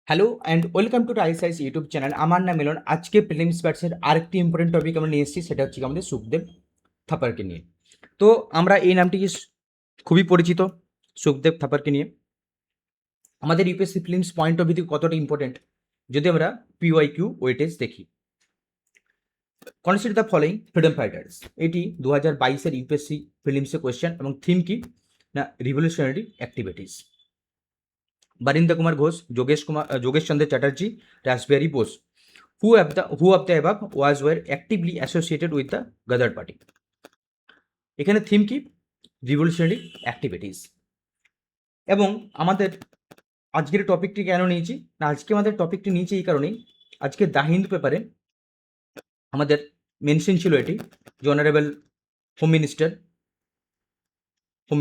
Hello and welcome to ISIS YouTube channel. আমার নাম মিলন। আজকে প্রিলিমস ব্যাচের আরেকটি ইম্পর্টেন্ট টপিক আমরা নিয়ে এসেছি, সেটা হচ্ছে আমাদের সুখদেব থাপারকে নিয়ে। তো আমরা এই নামটি খুবই পরিচিত সুখদেব থাপারকে নিয়ে। আমাদের UPSC prelims point of view কতটা ইম্পর্টেন্ট যদি আমরা পিওয়াইকিউ ওয়েটেজ দেখি। Consider the following freedom fighters. এটি 2022-এর ইউপিএসসি প্রিলিমসের কোয়েশ্চেন এবং থিম কি না revolutionary activities. Barinder Kumar Ghosh, Jogesh Chandra Chatterjee, Raspberry Bose. Who of the above were actively associated with the Gadar Party? এখানে theme কি revolutionary activities. এবং আমাদের আজকের টপিকটি কেন নিয়েছি না, আজকে আমাদের টপিকটি নিয়েছি এই কারণেই, আজকে দ্য হিন্দু পেপারে আমাদের মেনশন ছিল এটি যে honourable home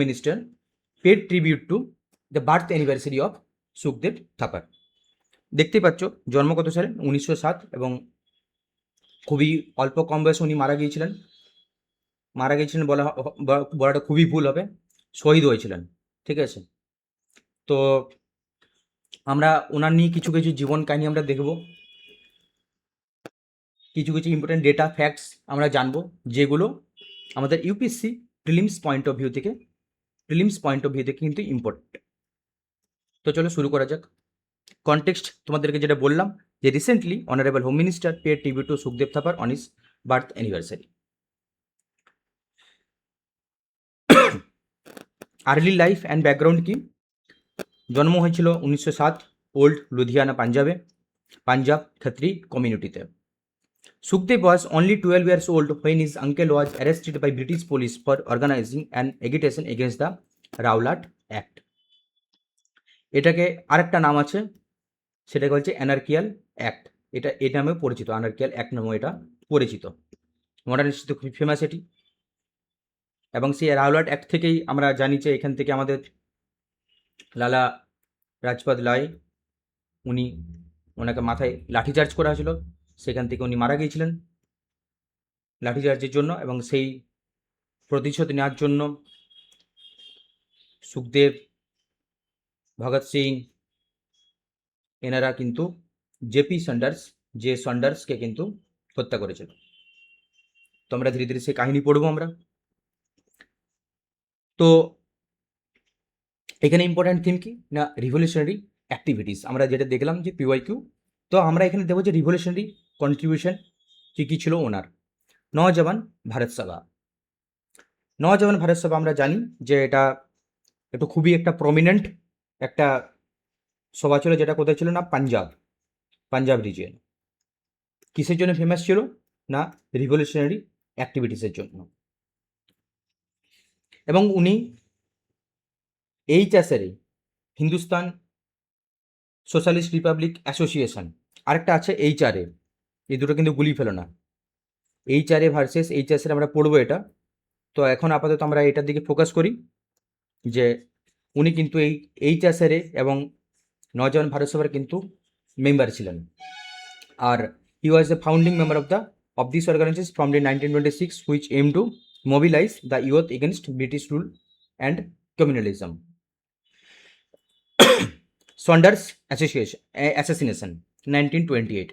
minister paid tribute to the birth anniversary of Sukhdev Thapar. দেখতেই পাচ্ছ জন্ম কত সালে 1907 এবং খুবই অল্প কম বয়সে উনি মারা গিয়েছিলেন বলাটা খুবই ভুল হবে, শহীদ হয়েছিলেন। ঠিক আছে, তো আমরা ওনার নিয়ে কিছু কিছু জীবন কাহিনী আমরা দেখব, কিছু কিছু ইম্পর্টেন্ট ডেটা ফ্যাক্টস আমরা জানবো, যেগুলো আমাদের UPSC prelims point of view থেকে কিন্তু ইম্পর্টেন্ট। তো চলো শুরু করা যাক। কনটেক্সট তোমাদেরকে যেটা বললাম যে recently honourable home minister paid tribute to Sukhdev Thapar on his birth anniversary. Early life and background কি? জন্ম হয়েছিল 1907 ওল্ড লুধিয়ানা পাঞ্জাব খত্রি কমিউনিটিতে। Sukhdev was only 12 years old when his uncle was arrested by British police for organizing an agitation against the Rowlatt act. এটাকে আরেকটা নাম আছে, সেটাকে বলছে অ্যানার্কিয়াল অ্যাক্ট। এটা নামে পরিচিত, অ্যানার্কিয়াল অ্যাক্ট নামে এটা পরিচিত। মডার্ন হিস্ট্রিতে খুবই ফেমাস এটি। এবং সেই রাওলাট অ্যাক্ট থেকেই আমরা জানি যে এখান থেকে আমাদের লালা রাজপথ রায় ওনাকে মাথায় লাঠিচার্জ করা হয়েছিল, সেখান থেকে উনি মারা গিয়েছিলেন লাঠিচার্জের জন্য। এবং সেই প্রতিশোধ নেওয়ার জন্য সুখদেব, ভগৎ সিং এনারা কিন্তু সন্ডার্সকে কিন্তু হত্যা করেছিল। তো আমরা ধীরে ধীরে সেই কাহিনী পড়বো আমরা। তো এখানে ইম্পর্ট্যান্ট থিম কি না রিভলিউশনারি অ্যাক্টিভিটিস, আমরা যেটা দেখলাম যে পিওয়াইকিউ। তো আমরা এখানে দেখবো যে রিভলিউশনারি কন্ট্রিবিউশন কী ছিল ওনার। নওজওয়ান ভারত সভা আমরা জানি যে এটা একটু খুবই একটা প্রমিনেন্ট একটা সভা ছিল, যেটা কোথায় ছিল না পাঞ্জাব রিজিয়ন। কিসের জন্য ফেমাস ছিল না রিভলিউশনারি অ্যাক্টিভিটিসের জন্য। এবং উনি এইচএসএর হিন্দুস্তান সোশ্যালিস্ট রিপাবলিক অ্যাসোসিয়েশন, আরেকটা আছে এইচআরএ, এই দুটো কিন্তু গুলি ফেলো না, এইচআরএ ভার্সেস এইচএসএর আমরা পড়বো এটা। তো এখন আপাতত আমরা এটার দিকে ফোকাস করি যে উনি কিন্তু এই এইচএসএর এবং নওজওয়ান ভারত সভার কিন্তু মেম্বার ছিলেন। আর he was the founding member of this organisation from the 1926 which aimed to mobilise the youth against British rule and communalism. Saunders assassination 1928.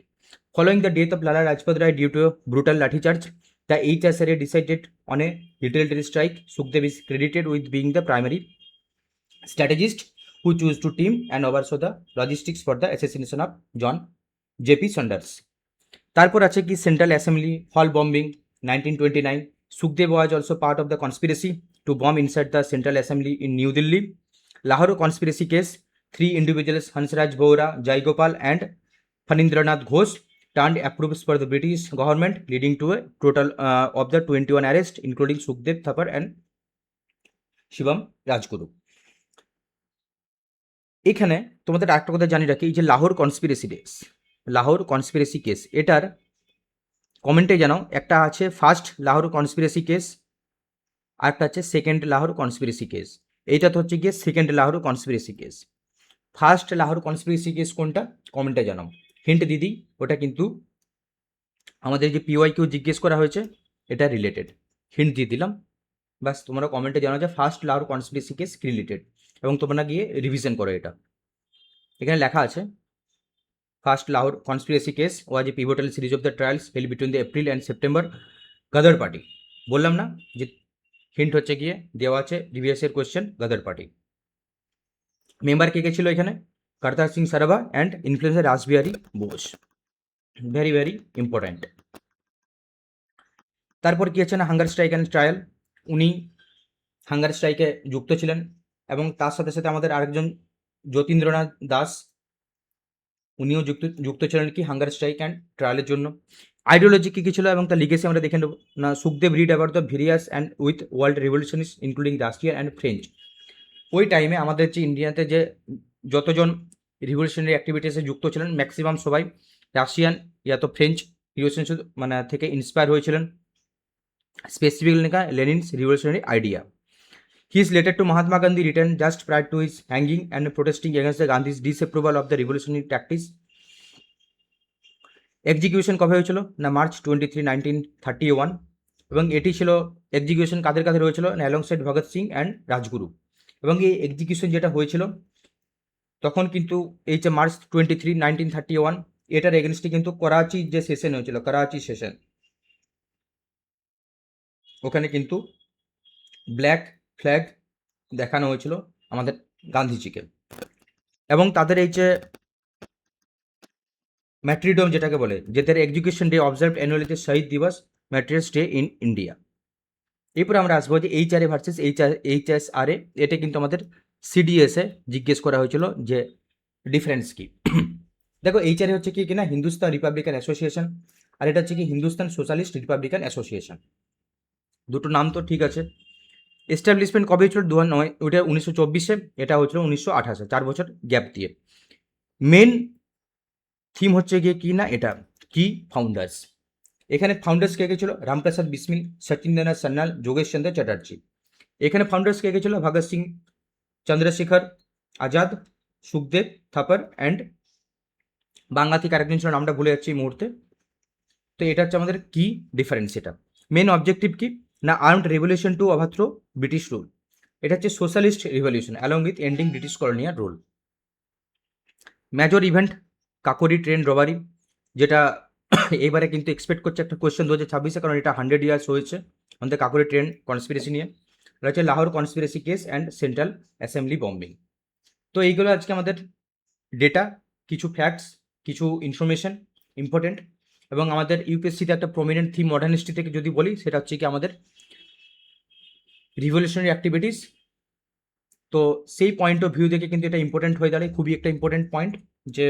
Following the death of Lala Rajpat Rai due to a brutal lathi charge, the HSRA decided on a retaliatory strike. Sukhdev is credited with being the primary strategist who chose to team and oversaw the logistics for the assassination of John J.P. Saunders. তারপর আছে কি central assembly হল bombing 1929. Sukhdev was also part of the conspiracy to bomb inside the Central Assembly in New Delhi. Lahore conspiracy case, 3 individuals, Hansraj Vohra, Jai Gopal and Fanindranath Ghosh, turned approves for the British government, leading to a total of the 21 arrests, including Sukhdev Thapar and Shivam Rajguru. এখানে তোমাদের একটা কথা জানি রাখি, এই যে Lahore conspiracy case, এটার কমেন্টে জানাও একটা আছে ফার্স্ট লাহোর কনস্পিরেসি কেস, আরেকটা আছে সেকেন্ড লাহোর কনস্পিরেসি কেস। এইটা তো হচ্ছে গিয়ে second Lahore conspiracy case. First Lahore conspiracy case কোনটা কমেন্টে জানাও। হিন্ট দিদি, ওটা কিন্তু আমাদের যে পিওয়াইকিউ জিজ্ঞেস করা হয়েছে এটা রিলেটেড, হিন্ট দিয়ে দিলাম। বাস তোমরা কমেন্টে জানাও যে first Lahore conspiracy case related, এবং তোমরা গিয়ে রিভিশন করো। এটা এখানে লেখা আছে First Lahore conspiracy case was a pivotal series of the trials held between the April and September. Ghadar Party. বললাম না যে হিন্ট হচ্ছে গিয়ে দেওয়া আছে previous year question Ghadar party. Member কে কে ছিল এখানে? Kartar Singh Sarabha and influencer Rashbehari Bose. Very very important. তারপর কি আছে না হাঙ্গার স্ট্রাইক অ্যান্ড ট্রায়াল। উনি হাঙ্গার স্ট্রাইকে যুক্ত ছিলেন এবং তার সাথে সাথে আমাদের আরেকজন যতীন্দ্রনাথ দাস, উনিও যুক্ত ছিলেন কি হাঙ্গার স্ট্রাইক অ্যান্ড ট্রায়ালের জন্য। আইডিওলজি কী কী ছিল এবং তার লিগেসি আমরা দেখে নেব না। Sukhdev read about the various and with world revolutionist including Russian and French. ওই টাইমে আমাদের যে ইন্ডিয়াতে যে যতজন রিভলিউশনারি অ্যাক্টিভিটিসে যুক্ত ছিলেন ম্যাক্সিমাম সবাই রাশিয়ান ইয়া তো ফ্রেঞ্চ রিভলিউশন মানে থেকে ইন্সপায়ার হয়েছিলেন, specifically Lenin's revolutionary idea. He is related to Mahatma Gandhi, written just prior to his hanging and protesting against the Gandhi's disapproval of the revolutionary tactics. Execution কবে হয়েছিল না March 23, 1931 এবং এটি ছিল execution কাদের কাদের হয়েছিল না along side Bhagat Singh and Rajguru. এবং এই এক্সিকিউশন যেটা হয়েছিল তখন কিন্তু এই যে মার্চ 23, 1931 এটার এগেনস্টে কিন্তু করাচি যে সেশন হয়েছিল, করাচি সেশন, ওখানে কিন্তু ব্ল্যাক ফ্ল্যাগ দেখানো হয়েছিল আমাদের গান্ধীজিকে। এবং তাদের এই যে ম্যাট্রিডম যেটাকে বলে, যে তার এক্সিকিউশন ডে অবজার্ভ অ্যানুয়ালিতে শহীদ দিবস ম্যাট্রিয়াস ডে ইন ইন্ডিয়া। এরপরে আমরা আসবো যে এইচআরএ ভার্সেস এইচএসআরএ। এটা কিন্তু আমাদের সিডিএসে জিজ্ঞেস করা হয়েছিল যে ডিফারেন্স কি। দেখো এইচআরএ হচ্ছে কি কিনা হিন্দুস্তান রিপাবলিকান অ্যাসোসিয়েশন, আর এটা হচ্ছে কি হিন্দুস্তান সোশ্যালিস্ট রিপাবলিকান অ্যাসোসিয়েশন। দুটো নাম তো ঠিক আছে। এস্টাবলিশমেন্ট কবে হয়েছিল 2009, ওটা 1924-এ, এটা হয়েছিল 1928-এ, 4 বছর গ্যাপ দিয়ে। মেন থিম হচ্ছে গিয়ে কি না এটা কি ফাউন্ডার্স। এখানে ফাউন্ডার্স কে কে ছিল? রামপ্রসাদ বিসমিল, সচিন্দ্রনাথ সান্যাল, যোগেশ চন্দ্র চ্যাটার্জি। এখানে ফাউন্ডার্স কে কে ছিল? ভগৎ সিং, চন্দ্রশেখর আজাদ, সুখদেব থাপার অ্যান্ড বাংলা থেকে আরেকজন ছিল, নামটা ভুলে যাচ্ছি এই মুহূর্তে। তো এটা হচ্ছে আমাদের কি ডিফারেন্স। এটা মেন অবজেক্টিভ কি না armed revolution to overthrow British rule. এটা হচ্ছে socialist revolution along with ending British colonial rule. Major event Kakori train robbery, যেটা এবারে কিন্তু এক্সপেক্ট করছে একটা কোয়েশ্চেন 2026-এ, কারণ এটা 100 ইয়ার্স হয়েছে আমাদের কাকোরি ট্রেন কনস্পিরেসি নিয়ে। এটা হচ্ছে Lahore conspiracy case and central assembly bombing. তো এইগুলো আজকে আমাদের ডেটা, কিছু ফ্যাক্টস, কিছু ইনফরমেশন ইম্পর্টেন্ট। এবং আমাদের ইউপিএসসিতে একটা প্রমিনেন্ট থিম মডার্ন হিস্ট্রি থেকে যদি বলি সেটা হচ্ছে কি আমাদের রিভলিউশনারি অ্যাক্টিভিটিস। তো সেই পয়েন্ট অফ ভিউ থেকে কিন্তু এটা ইম্পর্টেন্ট হয়ে দাঁড়ায়, খুবই একটা ইম্পর্টেন্ট পয়েন্ট, যে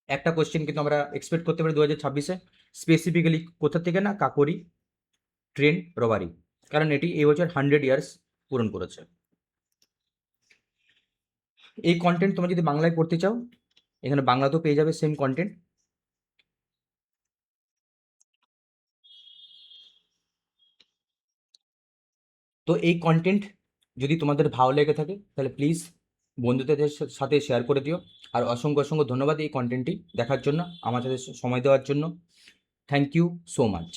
একটা কোয়েশ্চেন কিন্তু আমরা এক্সপেক্ট করতে পারি 2026-এ, স্পেসিফিক্যালি কোথা থেকে না কাকোরি ট্রেন রবারি, কারণ এটি এই বছর 100 ইয়ার্স পূরণ করেছে। এই কন্টেন্ট তোমরা যদি বাংলায় পড়তে চাও এখানে বাংলাতেও পেয়ে যাবে সেম কন্টেন্ট। তো এই কন্টেন্ট যদি তোমাদের ভালো লেগে থাকে তাহলে প্লিজ বন্ধুদের সাথে শেয়ার করে দিও। আর অসংখ্য অসংখ্য ধন্যবাদ এই কন্টেন্টটি দেখার জন্য, আমার সাথে সময় দেওয়ার জন্য। Thank you so much.